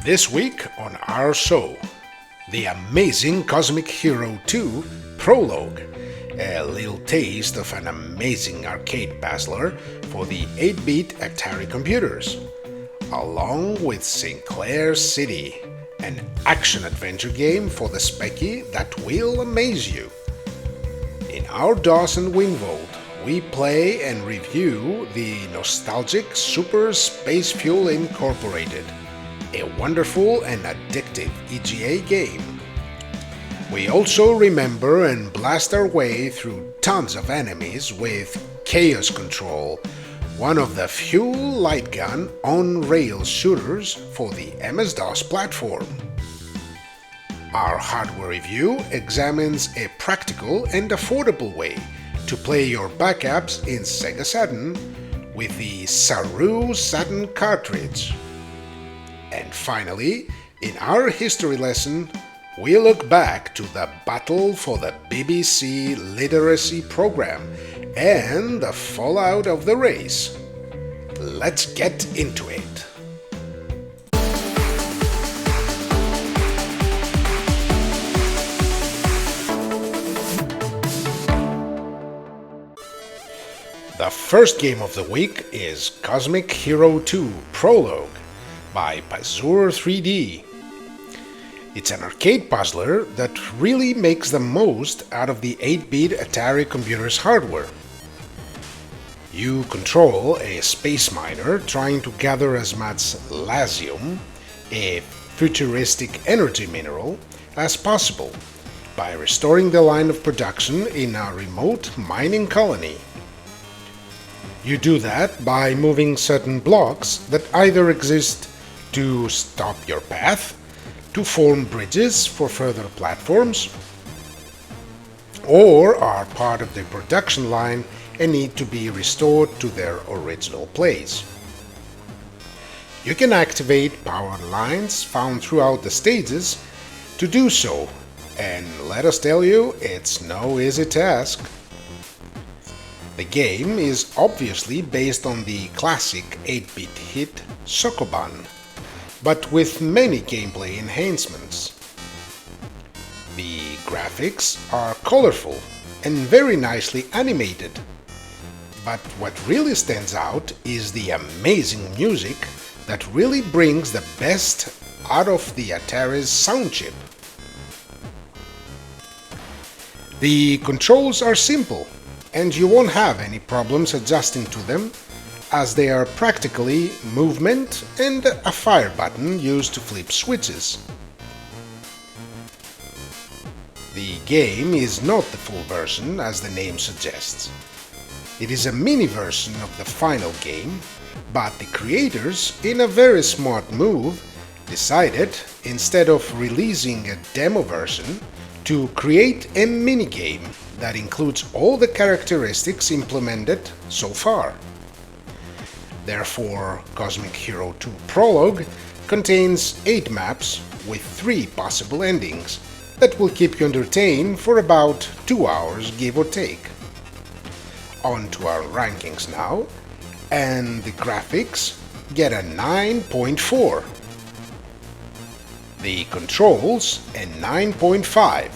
This week on our show, the amazing Cosmic Hero 2 Prologue, a little taste of an amazing arcade puzzler for the 8-bit Atari computers, along with S1ncla1r City, an action-adventure game for the Speccy that will amaze you. In our DOS and Wing Vault, we play and review the nostalgic Super Space Fuel Incorporated, a wonderful and addictive EGA game. We also remember and blast our way through tons of enemies with Chaos Control, one of the few light gun on-rail shooters for the MS-DOS platform. Our hardware review examines a practical and affordable way to play your backups in Sega Saturn with the SAROO Saturn cartridge. And finally, in our history lesson, we look back to the battle for the BBC literacy program and the fallout of the race. Let's get into it. The first game of the week is Cosmic Hero 2 Prologue by Pazur 3D. It's an arcade puzzler that really makes the most out of the 8-bit Atari computer's hardware. You control a space miner trying to gather as much lasium, a futuristic energy mineral, as possible by restoring the line of production in a remote mining colony. You do that by moving certain blocks that either exist to stop your path, to form bridges for further platforms, or are part of the production line and need to be restored to their original place. You can activate power lines found throughout the stages to do so, and let us tell you, it's no easy task. The game is obviously based on the classic 8-bit hit Sokoban, but with many gameplay enhancements. The graphics are colorful and very nicely animated, but what really stands out is the amazing music that really brings the best out of the Atari's sound chip. The controls are simple, and you won't have any problems adjusting to them, as they are practically movement and a fire button used to flip switches. The game is not the full version, as the name suggests. It is a mini version of the final game, but the creators, in a very smart move, decided, instead of releasing a demo version, to create a mini-game that includes all the characteristics implemented so far. Therefore, Cosmic Hero 2 Prologue contains 8 maps with 3 possible endings that will keep you entertained for about 2 hours, give or take. On to our rankings now, and the graphics get a 9.4. The controls a 9.5.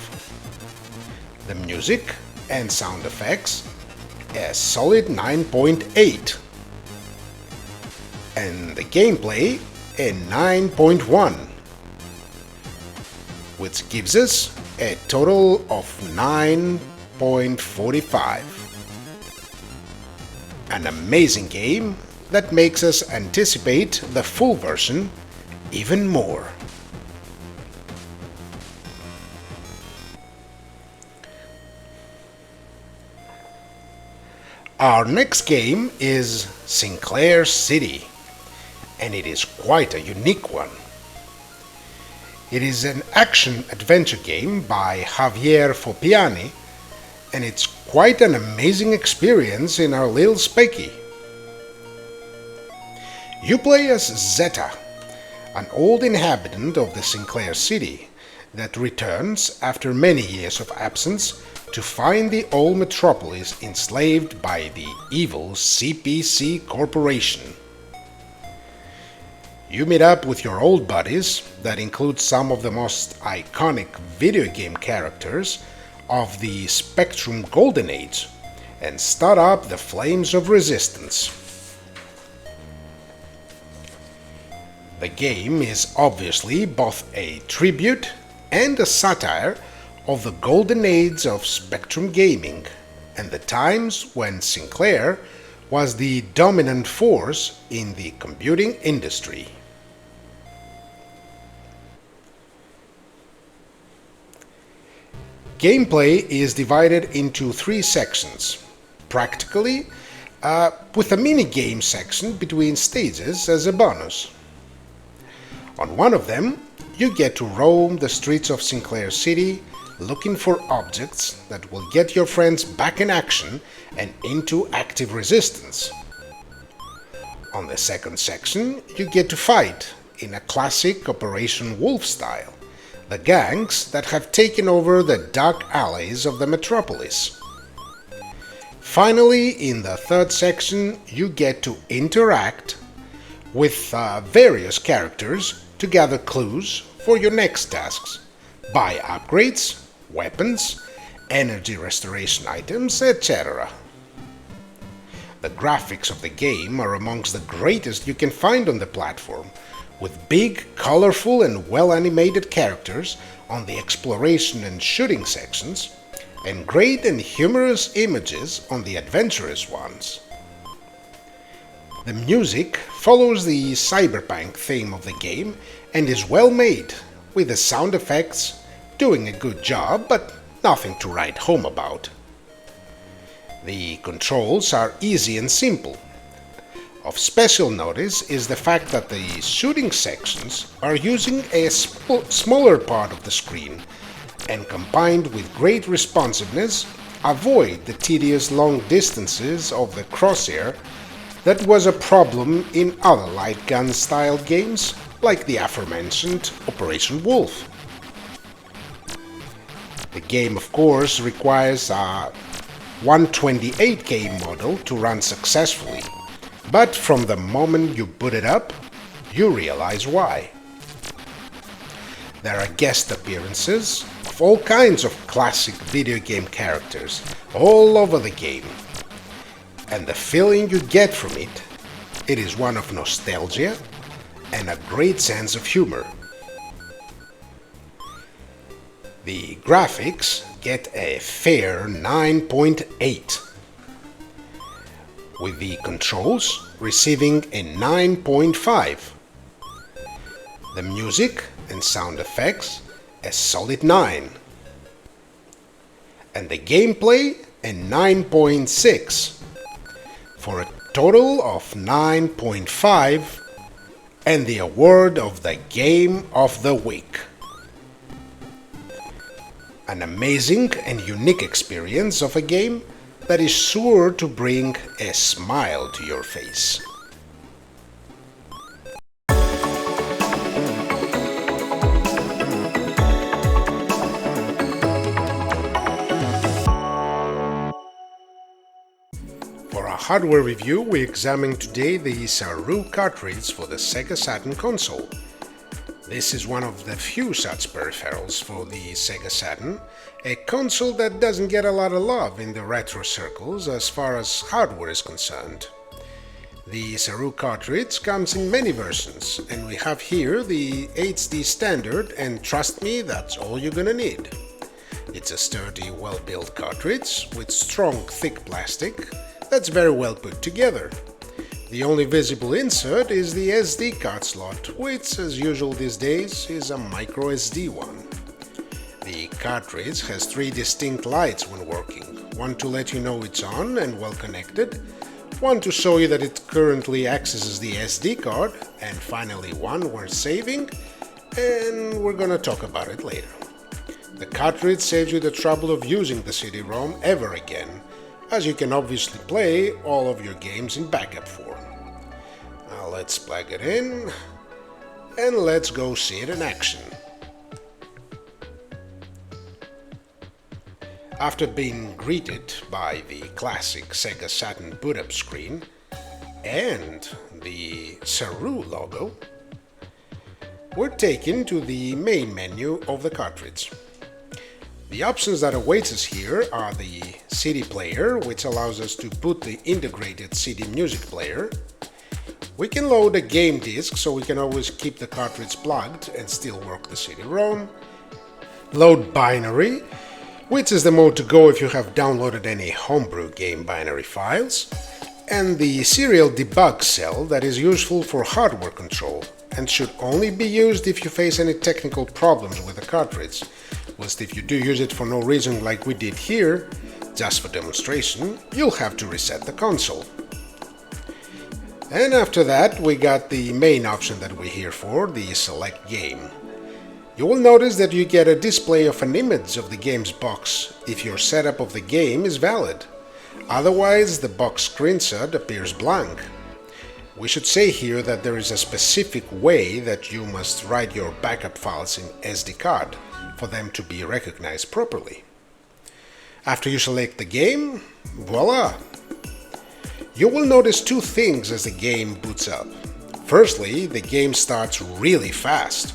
The music and sound effects a solid 9.8. And the gameplay a 9.1, which gives us a total of 9.45. An amazing game that makes us anticipate the full version even more. Our next game is S1ncla1r City, and it is quite a unique one. It is an action-adventure game by Javier Fopiani, and it's quite an amazing experience in our little Speccy. You play as Zeta, an old inhabitant of the S1ncla1r City that returns after many years of absence to find the old metropolis enslaved by the evil CPC Corporation. You meet up with your old buddies, that includes some of the most iconic video game characters of the Spectrum Golden Age, and start up the flames of resistance. The game is obviously both a tribute and a satire of the golden age of Spectrum gaming and the times when Sinclair was the dominant force in the computing industry. Gameplay is divided into 3 sections, practically, with a mini-game section between stages as a bonus. On one of them, you get to roam the streets of Sinclair City looking for objects that will get your friends back in action and into active resistance. On the second section, you get to fight, in a classic Operation Wolf style, the gangs that have taken over the dark alleys of the metropolis. Finally, in the third section, you get to interact with various characters to gather clues for your next tasks, buy upgrades, weapons, energy restoration items, etc. The graphics of the game are amongst the greatest you can find on the platform, with big, colorful and well-animated characters on the exploration and shooting sections, and great and humorous images on the adventurous ones. The music follows the cyberpunk theme of the game and is well made, with the sound effects doing a good job, but nothing to write home about. The controls are easy and simple. Of special notice is the fact that the shooting sections are using a smaller part of the screen, and combined with great responsiveness, avoid the tedious long distances of the crosshair that was a problem in other light gun style games like the aforementioned Operation Wolf. The game, of course, requires a 128K model to run successfully, but from the moment you boot it up, you realize why. There are guest appearances of all kinds of classic video game characters all over the game, and the feeling you get from it is one of nostalgia and a great sense of humor. The graphics get a fair 9.8, with the controls receiving a 9.5. The music and sound effects a solid 9, and the gameplay a 9.6, for a total of 9.5 and the award of the Game of the Week. An amazing and unique experience of a game that is sure to bring a smile to your face. For our hardware review, we examine today the SAROO Cartridge for the Sega Saturn console. This is one of the few such peripherals for the Sega Saturn, a console that doesn't get a lot of love in the retro circles as far as hardware is concerned. The SAROO cartridge comes in many versions, and we have here the HD standard, and trust me, that's all you're gonna need. It's a sturdy, well-built cartridge with strong, thick plastic that's very well put together. The only visible insert is the SD card slot, which, as usual these days, is a micro SD one. The cartridge has 3 distinct lights when working, one to let you know it's on and well connected, one to show you that it currently accesses the SD card, and finally one when saving, and we're gonna talk about it later. The cartridge saves you the trouble of using the CD-ROM ever again, as you can obviously play all of your games in backup form. Now let's plug it in, and let's go see it in action. After being greeted by the classic Sega Saturn boot-up screen and the SAROO logo, we're taken to the main menu of the cartridge. The options that await us here are the CD player, which allows us to put the integrated CD music player. We can load a game disc, so we can always keep the cartridge plugged and still work the CD-ROM. Load binary, which is the mode to go if you have downloaded any homebrew game binary files. And the serial debug cell that is useful for hardware control and should only be used if you face any technical problems with the cartridge. Whilst if you do use it for no reason like we did here, just for demonstration, you'll have to reset the console. And after that we got the main option that we're here for, the select game. You will notice that you get a display of an image of the game's box if your setup of the game is valid. Otherwise, the box screenshot appears blank. We should say here that there is a specific way that you must write your backup files in SD card for them to be recognized properly. After you select the game, voila! You will notice two things as the game boots up. Firstly, the game starts really fast.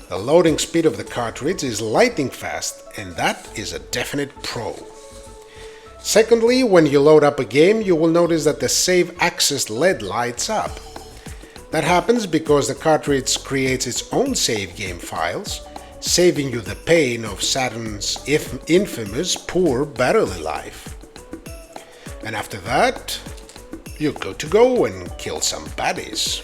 The loading speed of the cartridge is lightning fast, and that is a definite pro. Secondly, when you load up a game, you will notice that the Save Access LED lights up. That happens because the cartridge creates its own save game files, saving you the pain of Saturn's infamous poor battery life. And after that, you're good to go and kill some baddies.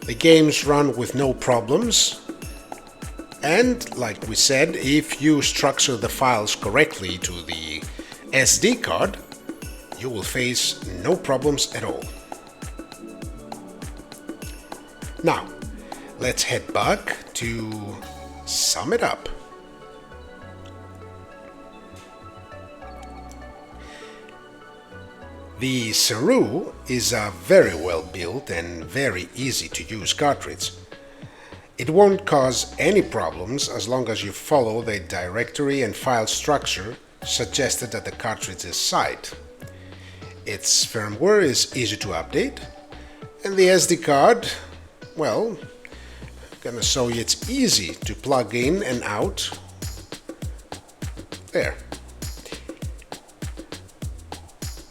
The games run with no problems, and like we said, if you structure the files correctly to the SD card, you will face no problems at all. Now, let's head back to sum it up. The SAROO is a very well built and very easy to use cartridge. It won't cause any problems as long as you follow the directory and file structure suggested at the cartridge's site. Its firmware is easy to update, and the SD card, well, I'm gonna show you it's easy to plug in and out. There.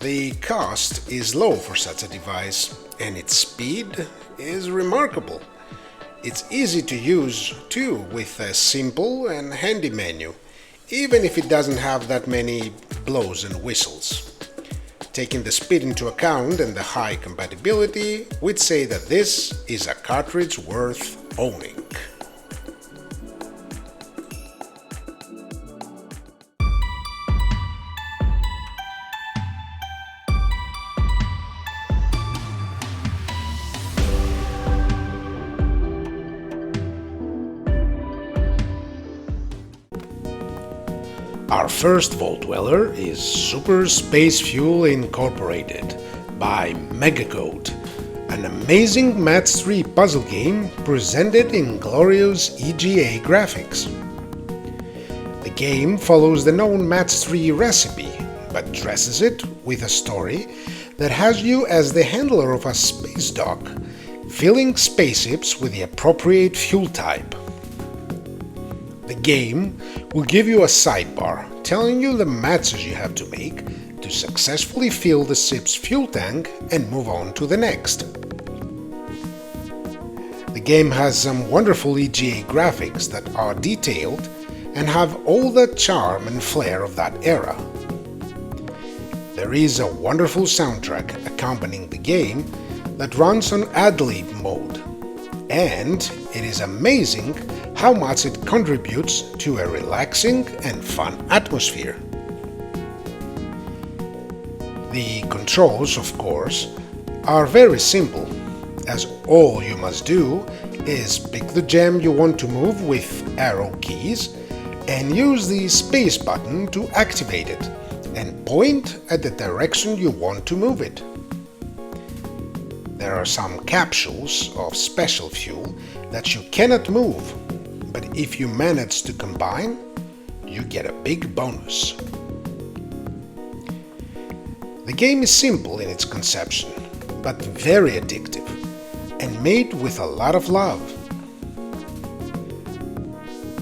The cost is low for such a device, and its speed is remarkable. It's easy to use too, with a simple and handy menu, even if it doesn't have that many blows and whistles. Taking the speed into account and the high compatibility, we'd say that this is a cartridge worth owning. Our first Vault Dweller is Super Space Fuel Incorporated by Megacode, an amazing Match 3 puzzle game presented in glorious EGA graphics. The game follows the known Match 3 recipe, but dresses it with a story that has you as the handler of a space dock, filling spaceships with the appropriate fuel type. The game will give you a sidebar telling you the matches you have to make to successfully fill the ship's fuel tank and move on to the next. The game has some wonderful EGA graphics that are detailed and have all the charm and flair of that era. There is a wonderful soundtrack accompanying the game that runs on ad-lib mode, and it is amazing how much it contributes to a relaxing and fun atmosphere. The controls, of course, are very simple, as all you must do is pick the gem you want to move with arrow keys and use the space button to activate it and point at the direction you want to move it. There are some capsules of special fuel that you cannot move, but if you manage to combine, you get a big bonus. The game is simple in its conception, but very addictive, and made with a lot of love.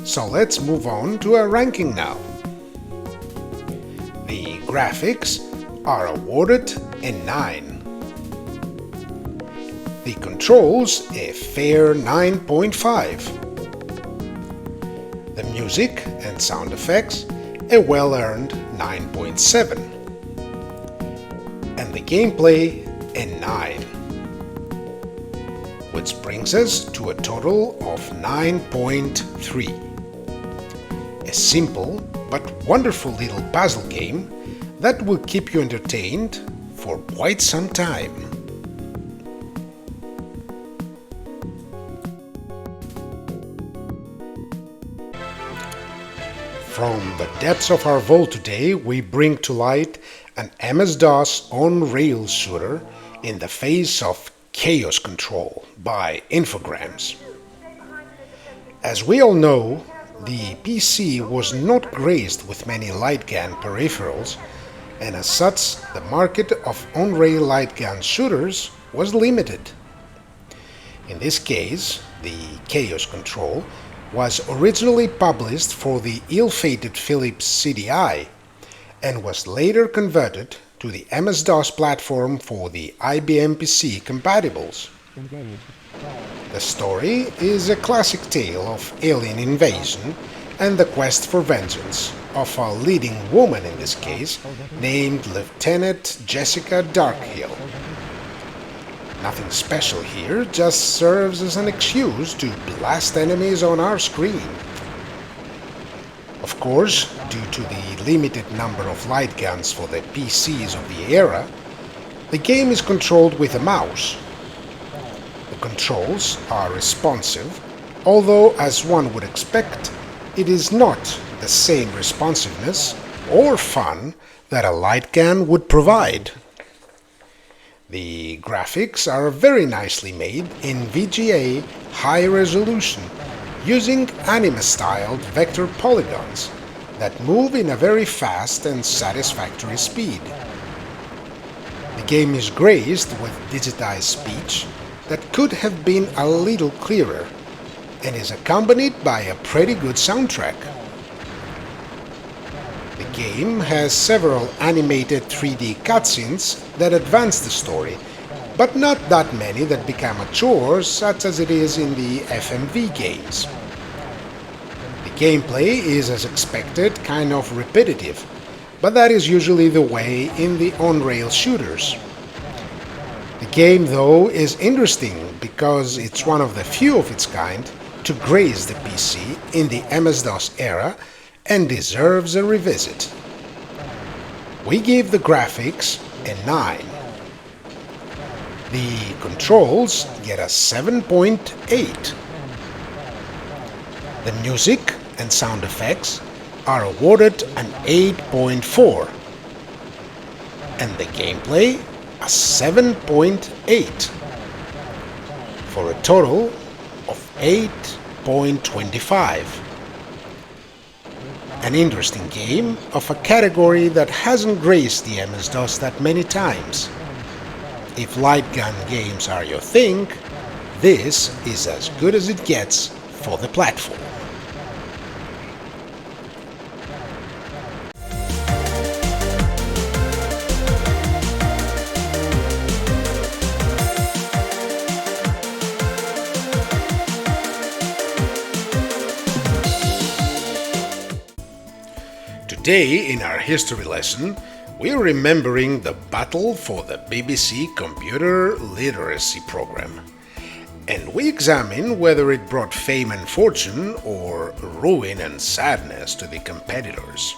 So let's move on to our ranking now. The graphics are awarded a 9. The controls a fair 9.5. The music and sound effects a well-earned 9.7. And the gameplay a 9. Which brings us to a total of 9.3. A simple but wonderful little puzzle game that will keep you entertained for quite some time. From the depths of our vault today, we bring to light an MS-DOS on-rails shooter in the face of chaos control by Infogrames. As we all know, the PC was not graced with many light gun peripherals, and as such, the market of on-rail light gun shooters was limited. In this case, the Chaos Control was originally published for the ill-fated Philips CDI and was later converted to the MS-DOS platform for the IBM PC compatibles. The story is a classic tale of alien invasion and the quest for vengeance of a leading woman in this case, named Lieutenant Jessica Darkhill. Nothing special here, just serves as an excuse to blast enemies on our screen. Of course, due to the limited number of light guns for the PCs of the era, the game is controlled with a mouse. The controls are responsive, although as one would expect, it is not the same responsiveness or fun that a light gun would provide. The graphics are very nicely made in VGA high resolution, using anime-styled vector polygons that move in a very fast and satisfactory speed. The game is graced with digitized speech that could have been a little clearer, and is accompanied by a pretty good soundtrack. The game has several animated 3D cutscenes that advance the story, but not that many that become a chore such as it is in the FMV games. The gameplay is, as expected, kind of repetitive, but that is usually the way in the on-rail shooters. The game, though, is interesting because it's one of the few of its kind to grace the PC in the MS-DOS era and deserves a revisit. We give the graphics a 9. The controls get a 7.8. The music and sound effects are awarded an 8.4. And the gameplay a 7.8. For a total of 8.25. An interesting game of a category that hasn't graced the MS-DOS that many times. If light gun games are your thing, this is as good as it gets for the platform. Today, in our history lesson, we're remembering the battle for the BBC Computer Literacy Program, and we examine whether it brought fame and fortune or ruin and sadness to the competitors.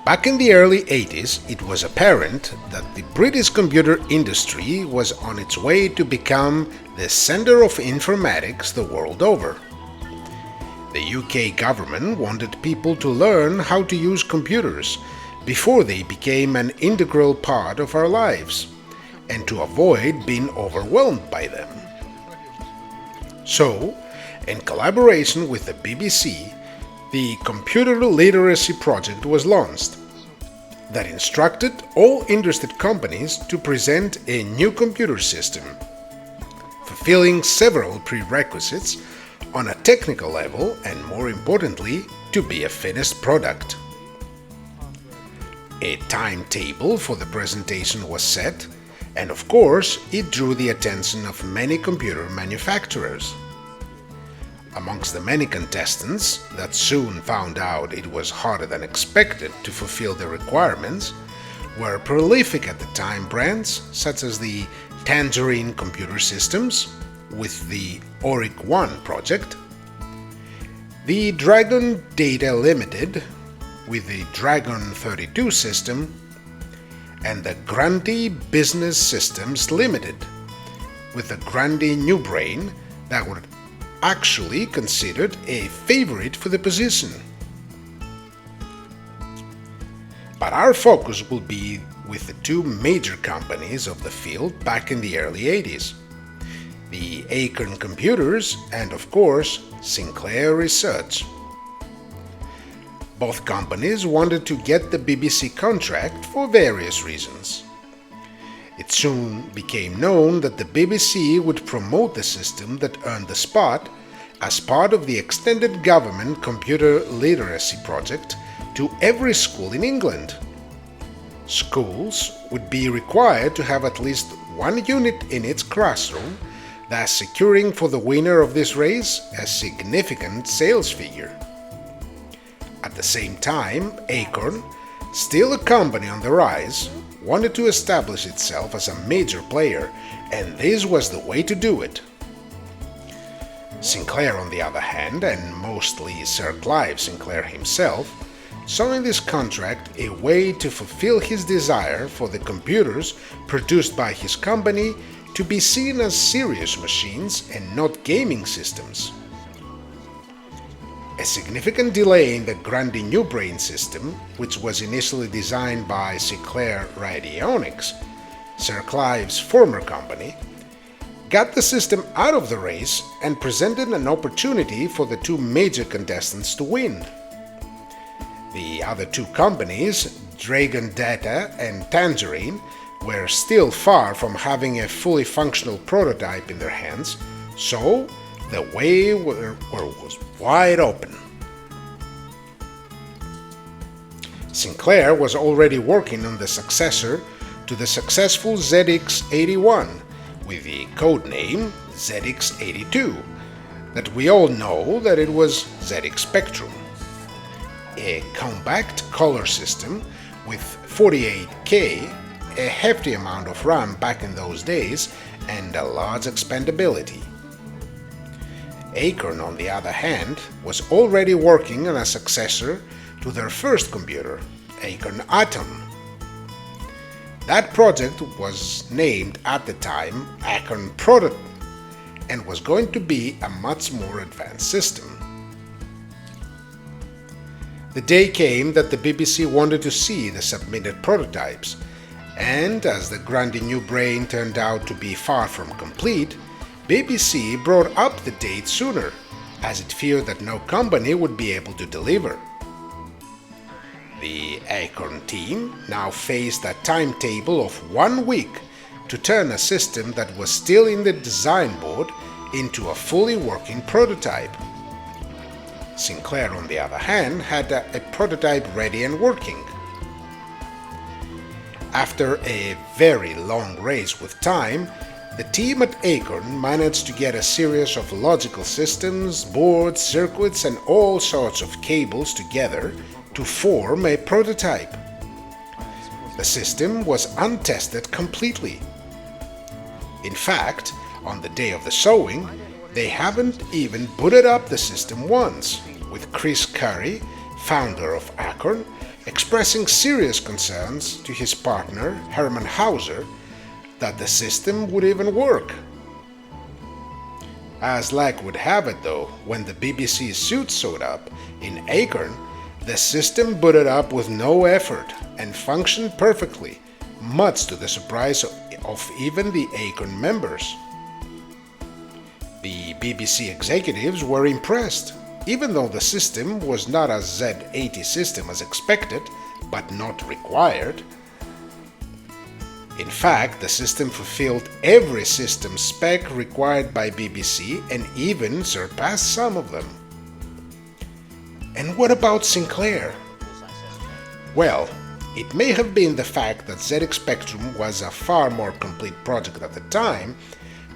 Back in the early 80s, it was apparent that the British computer industry was on its way to become the center of informatics the world over. The UK government wanted people to learn how to use computers before they became an integral part of our lives, and to avoid being overwhelmed by them. So, in collaboration with the BBC, the Computer Literacy Project was launched. that instructed all interested companies to present a new computer system, fulfilling several prerequisites on a technical level and, more importantly, to be a finished product. A timetable for the presentation was set, and of course, it drew the attention of many computer manufacturers. Amongst the many contestants that soon found out it was harder than expected to fulfill the requirements were prolific at the time brands such as the Tangerine Computer Systems with the Auric 1 project, the Dragon Data Limited with the Dragon 32 system, and the Grundy Business Systems Limited with the Grundy New Brain that were actually considered a favorite for the position. But our focus will be with the two major companies of the field back in the early 80s, the Acorn Computers and, of course, Sinclair Research. Both companies wanted to get the BBC contract for various reasons. It soon became known that the BBC would promote the system that earned the spot as part of the extended government computer literacy project to every school in England. Schools would be required to have at least one unit in its classroom, thus securing for the winner of this race a significant sales figure. At the same time, Acorn, still a company on the rise, wanted to establish itself as a major player, and this was the way to do it. Sinclair, on the other hand, and mostly Sir Clive Sinclair himself, saw in this contract a way to fulfill his desire for the computers produced by his company to be seen as serious machines and not gaming systems. A significant delay in the Grundy New Brain system, which was initially designed by Sinclair Radionics, Sir Clive's former company, got the system out of the race and presented an opportunity for the two major contestants to win. The other two companies, Dragon Data and Tangerine, were still far from having a fully functional prototype in their hands, so the way was wide open. Sinclair was already working on the successor to the successful ZX81 with the codename ZX82, that we all know that it was ZX Spectrum, a compact color system with 48K, a hefty amount of RAM back in those days, and a large expandability. Acorn, on the other hand, was already working on a successor to their first computer, Acorn Atom. That project was named at the time Acorn Prototype and was going to be a much more advanced system. The day came that the BBC wanted to see the submitted prototypes, and as the Grundy New Brain turned out to be far from complete, BBC brought up the date sooner, as it feared that no company would be able to deliver. The Acorn team now faced a timetable of 1 week to turn a system that was still in the design board into a fully working prototype. Sinclair, on the other hand, had a prototype ready and working. After a very long race with time, the team at Acorn managed to get a series of logical systems, boards, circuits, and all sorts of cables together to form a prototype. The system was untested completely. In fact, on the day of the showing, they haven't even booted up the system once, with Chris Curry, founder of Acorn, expressing serious concerns to his partner Herman Hauser that the system would even work. As luck would have it though, when the BBC suit showed up in Acorn, the system booted up with no effort and functioned perfectly, much to the surprise of even the Acorn members. The BBC executives were impressed. Even though the system was not a Z80 system as expected, but not required. In fact, the system fulfilled every system spec required by BBC and even surpassed some of them. And what about Sinclair? Well, it may have been the fact that ZX Spectrum was a far more complete project at the time,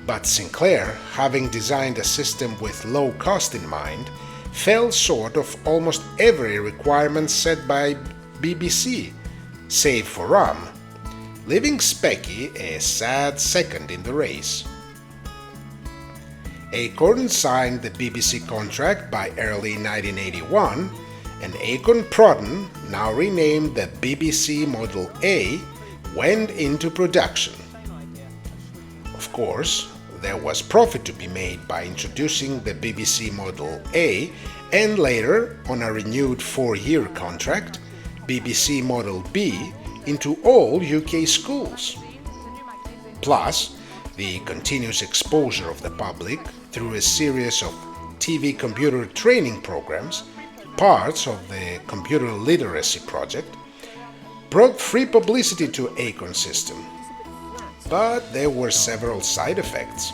but Sinclair, having designed a system with low cost in mind, fell short of almost every requirement set by BBC, save for RAM, leaving Speccy a sad second in the race. Acorn signed the BBC contract by early 1981, and Acorn Proton, now renamed the BBC Model A, went into production. Of course, there was profit to be made by introducing the BBC Model A and later, on a renewed 4-year contract, BBC Model B into all UK schools. Plus, the continuous exposure of the public through a series of TV computer training programs, parts of the Computer Literacy Project, brought free publicity to Acorn system. But there were several side effects.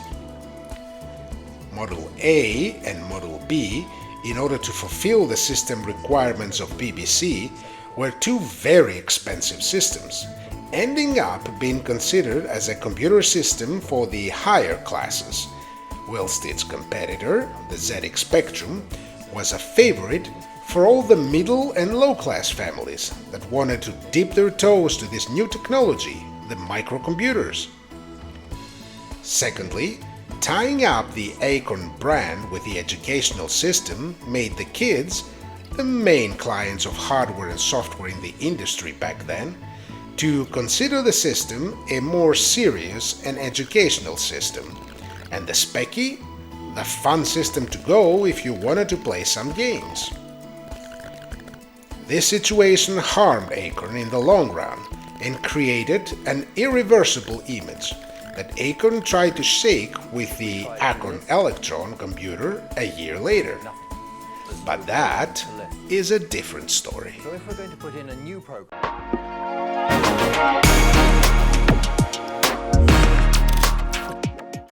Model A and Model B, in order to fulfill the system requirements of BBC, were two very expensive systems, ending up being considered as a computer system for the higher classes, whilst its competitor, the ZX Spectrum, was a favorite for all the middle and low-class families that wanted to dip their toes to this new technology, the microcomputers. Secondly, tying up the Acorn brand with the educational system made the kids, the main clients of hardware and software in the industry back then, to consider the system a more serious and educational system, and the Speccy, the fun system to go if you wanted to play some games. This situation harmed Acorn in the long run and created an irreversible image that Acorn tried to shake with the Acorn Electron computer a year later. But that is a different story. So if we're going to put in a new program...